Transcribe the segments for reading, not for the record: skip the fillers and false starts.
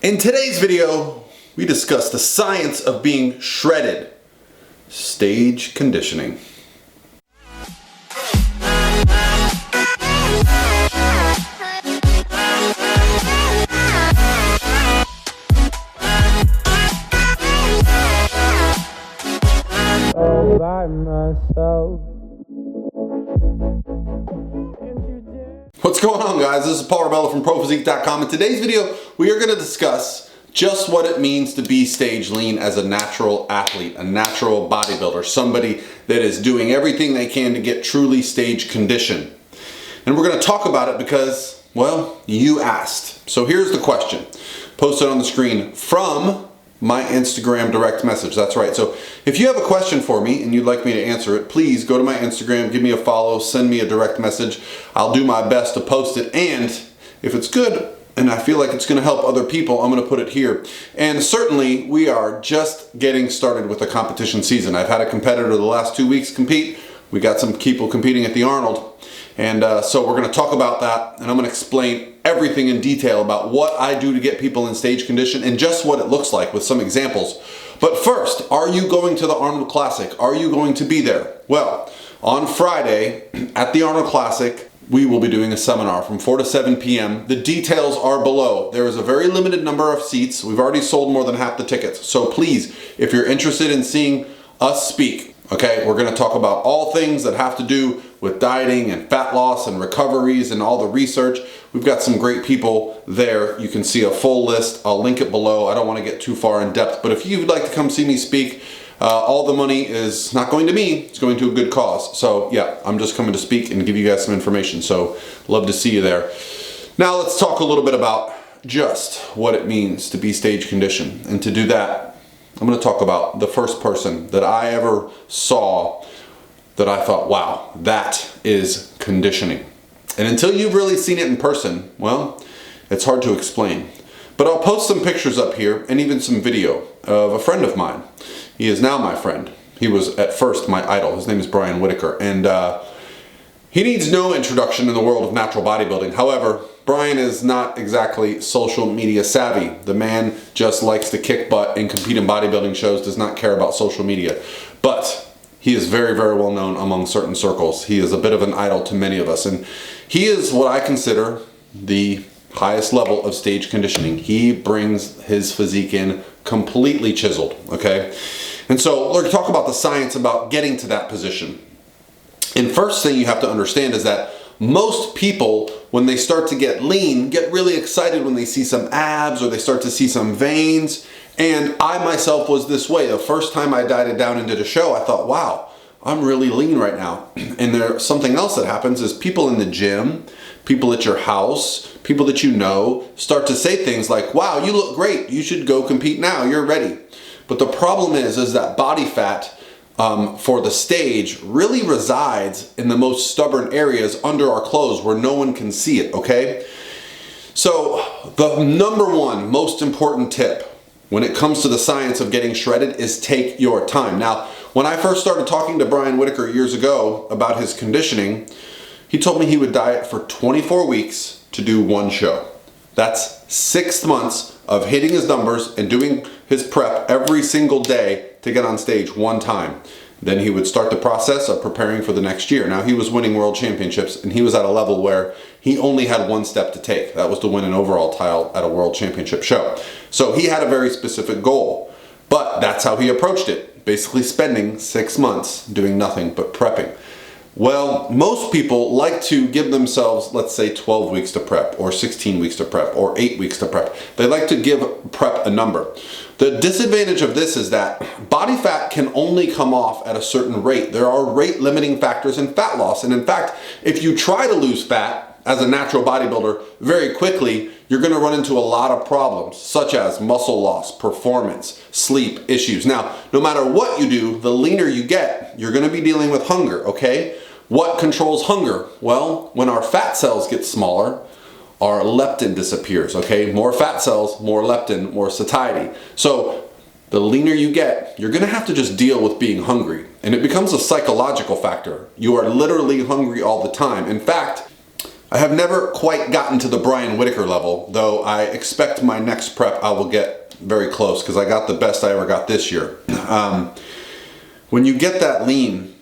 In today's video, we discuss the science of being shredded, stage conditioning. All by myself. What's going on, guys? This is Paul Rebella from ProPhysique.com. In today's video, we are going to discuss just what it means to be stage lean as a natural athlete, a natural bodybuilder, somebody that is doing everything they can to get truly stage condition. And we're going to talk about it because, well, you asked. So here's the question, posted on the screen from my Instagram direct message. That's right. So if you have a question for me and you'd like me to answer it, please go to my Instagram, give me a follow, send me a direct message. I'll do my best to post it. And if it's good and I feel like it's going to help other people, I'm going to put it here. And certainly we are just getting started with the competition season. I've had a competitor the last 2 weeks compete. We got some people competing at the Arnold. And so we're going to talk about that, and I'm going to explain everything in detail about what I do to get people in stage condition and just what it looks like with some examples. But first, are you going to the Arnold Classic? Are you going to be there? Well, on Friday at the Arnold Classic, we will be doing a seminar from 4 to 7 p.m. The details are below. There is a very limited number of seats. We've already sold more than half the tickets. So please, if you're interested in seeing us speak, okay, we're going to talk about all things that have to do with dieting and fat loss and recoveries and all the research. We've got some great people there. You can see a full list. I'll link it below. I don't want to get too far in depth, but if you'd like to come see me speak, all the money is not going to me. It's going to a good cause. So yeah, I'm just coming to speak and give you guys some information. So love to see you there. Now let's talk a little bit about just what it means to be stage conditioned. And to do that, I'm going to talk about the first person that I ever saw that I thought, wow, that is conditioning. And until you've really seen it in person, well, it's hard to explain. But I'll post some pictures up here and even some video of a friend of mine. He is now my friend. He was at first my idol. His name is Whitacre. And he needs no introduction in the world of natural bodybuilding. However, Brian is not exactly social media savvy. The man just likes to kick butt and compete in bodybuilding shows, does not care about social media. But he is very, very well known among certain circles. He is a bit of an idol to many of us. And he is what I consider the highest level of stage conditioning. He brings his physique in completely chiseled, okay? And so we're going to talk about the science about getting to that position. And first thing you have to understand is that most people, when they start to get lean, get really excited when they see some abs or they start to see some veins. And I myself was this way. The first time I dieted down and did a show, I thought, wow, I'm really lean right now. And there's something else that happens is people in the gym, people at your house, people that you know start to say things like, wow, you look great. You should go compete now. You're ready. But the problem is that body fat for the stage really resides in the most stubborn areas under our clothes where no one can see it, okay? So the number one most important tip when it comes to the science of getting shredded is take your time. Now, when I first started talking to Brian Whitacre years ago about his conditioning, he told me he would diet for 24 weeks to do one show. That's 6 months of hitting his numbers and doing his prep every single day to get on stage one time. Then he would start the process of preparing for the next year. Now, he was winning world championships and he was at a level where he only had one step to take. That was to win an overall title at a world championship show. So he had a very specific goal, but that's how he approached it. Basically spending 6 months doing nothing but prepping. Well, most people like to give themselves, let's say 12 weeks to prep, or 16 weeks to prep, or 8 weeks to prep. They like to give prep a number. The disadvantage of this is that body fat can only come off at a certain rate. There are rate limiting factors in fat loss. And in fact, if you try to lose fat as a natural bodybuilder very quickly, you're going to run into a lot of problems, such as muscle loss, performance, sleep issues. Now, no matter what you do, the leaner you get, you're going to be dealing with hunger, okay? What controls hunger? Well, when our fat cells get smaller, our leptin disappears, okay? More fat cells, more leptin, more satiety. So the leaner you get, you're gonna have to just deal with being hungry. And it becomes a psychological factor. You are literally hungry all the time. In fact, I have never quite gotten to the Brian Whitacre level, though I expect my next prep I will get very close because I got the best I ever got this year. When you get that lean,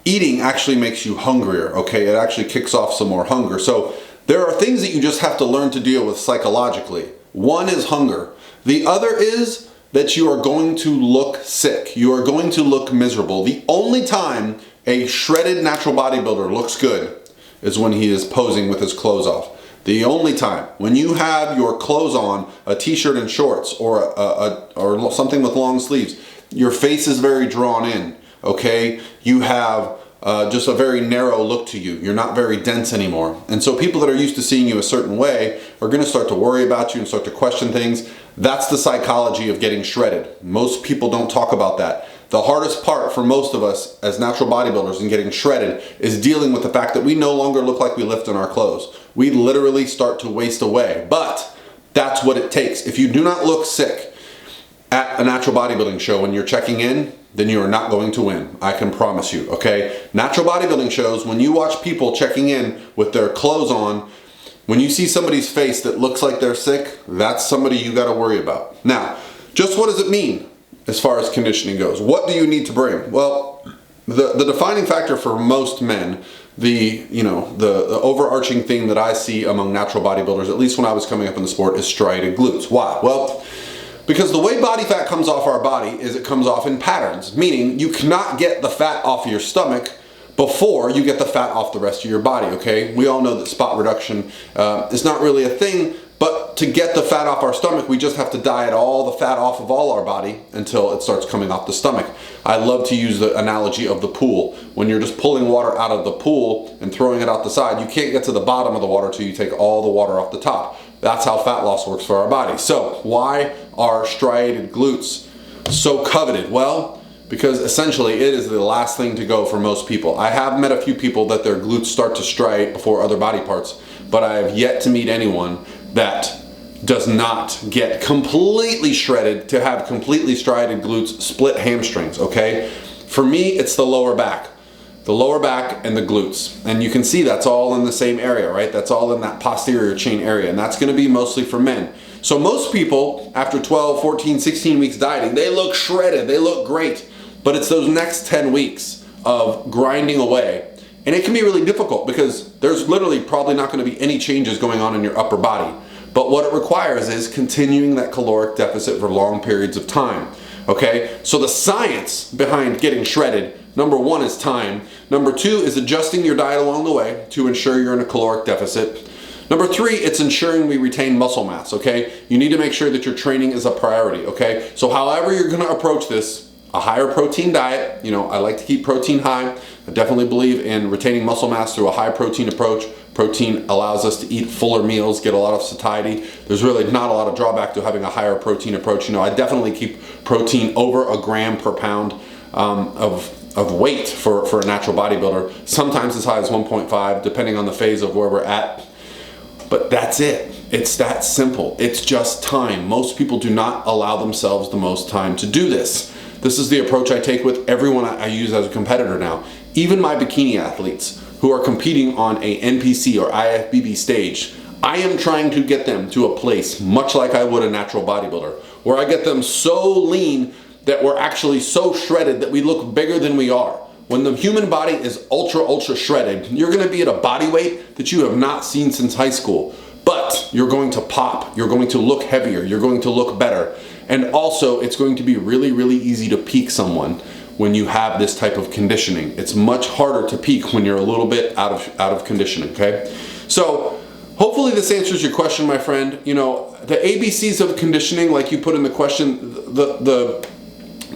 eating actually makes you hungrier, okay? It actually kicks off some more hunger. So there are things that you just have to learn to deal with psychologically. One is hunger. The other is that you are going to look sick. You are going to look miserable. The only time a shredded natural bodybuilder looks good is when he is posing with his clothes off. The only time. When you have your clothes on, a t-shirt and shorts, or something with long sleeves, your face is very drawn in, okay? You have just a very narrow look to you. You're not very dense anymore. And so people that are used to seeing you a certain way are gonna start to worry about you and start to question things. That's the psychology of getting shredded. Most people don't talk about that. The hardest part for most of us as natural bodybuilders in getting shredded is dealing with the fact that we no longer look like we lift in our clothes. We literally start to waste away, but that's what it takes. If you do not look sick at a natural bodybuilding show when you're checking in, then you are not going to win. I can promise you, okay? Natural bodybuilding shows, when you watch people checking in with their clothes on, when you see somebody's face that looks like they're sick, that's somebody you gotta worry about. Now, just what does it mean as far as conditioning goes? What do you need to bring? Well, the defining factor for most men, the overarching thing that I see among natural bodybuilders, at least when I was coming up in the sport, is striated glutes. Why? Well, because the way body fat comes off our body is it comes off in patterns, meaning you cannot get the fat off your stomach before you get the fat off the rest of your body, okay? We all know that spot reduction is not really a thing, but to get the fat off our stomach, we just have to diet all the fat off of all our body until it starts coming off the stomach. I love to use the analogy of the pool. When you're just pulling water out of the pool and throwing it out the side, you can't get to the bottom of the water till you take all the water off the top. That's how fat loss works for our body. So why are striated glutes so coveted? Well, because essentially it is the last thing to go for most people. I have met a few people that their glutes start to striate before other body parts, but I have yet to meet anyone that does not get completely shredded to have completely striated glutes, split hamstrings, okay? For me, it's the lower back. The lower back and the glutes. And you can see that's all in the same area, right? That's all in that posterior chain area, and that's gonna be mostly for men. So most people, after 12, 14, 16 weeks dieting, they look shredded, they look great, but it's those next 10 weeks of grinding away. And it can be really difficult because there's literally probably not gonna be any changes going on in your upper body. But what it requires is continuing that caloric deficit for long periods of time, okay? So the science behind getting shredded, number one is time. Number two is adjusting your diet along the way to ensure you're in a caloric deficit. Number three, it's ensuring we retain muscle mass, okay? You need to make sure that your training is a priority, okay? So however you're gonna approach this, a higher protein diet, I like to keep protein high. I definitely believe in retaining muscle mass through a high protein approach. Protein allows us to eat fuller meals, get a lot of satiety. There's really not a lot of drawback to having a higher protein approach. I definitely keep protein over a gram per pound of weight for a natural bodybuilder. Sometimes as high as 1.5, depending on the phase of where we're at. But that's it. It's that simple. It's just time. Most people do not allow themselves the most time to do this. This is the approach I take with everyone I use as a competitor now. Even my bikini athletes who are competing on a NPC or IFBB stage, I am trying to get them to a place much like I would a natural bodybuilder, where I get them so lean that we're actually so shredded that we look bigger than we are. When the human body is ultra shredded, you're gonna be at a body weight that you have not seen since high school. But you're going to pop, you're going to look heavier, you're going to look better. And also, it's going to be really easy to peak someone when you have this type of conditioning. It's much harder to peak when you're a little bit out of conditioning, okay? So, hopefully this answers your question, my friend. The ABCs of conditioning, like you put in the question, the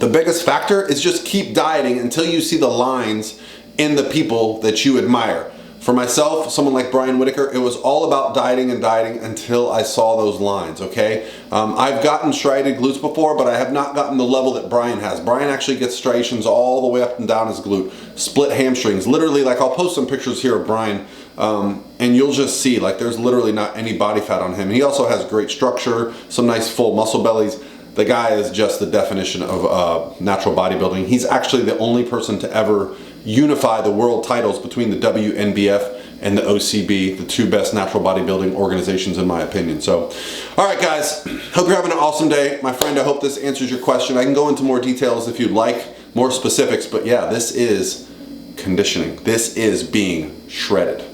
biggest factor is just keep dieting until you see the lines in the people that you admire. For myself, someone like Brian Whitacre, it was all about dieting and dieting until I saw those lines, okay? I've gotten striated glutes before, but I have not gotten the level that Brian has. Brian actually gets striations all the way up and down his glute, split hamstrings. Literally, like I'll post some pictures here of Brian, and you'll just see, like there's literally not any body fat on him. He also has great structure, some nice full muscle bellies. The guy is just the definition of natural bodybuilding. He's actually the only person to ever unify the world titles between the WNBF and the OCB, the two best natural bodybuilding organizations in my opinion. So, all right guys, hope you're having an awesome day. My friend, I hope this answers your question. I can go into more details if you'd like, more specifics, but yeah, this is conditioning. This is being shredded.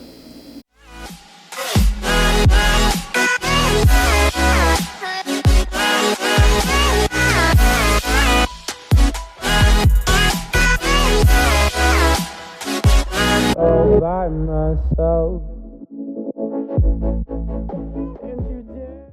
All by myself.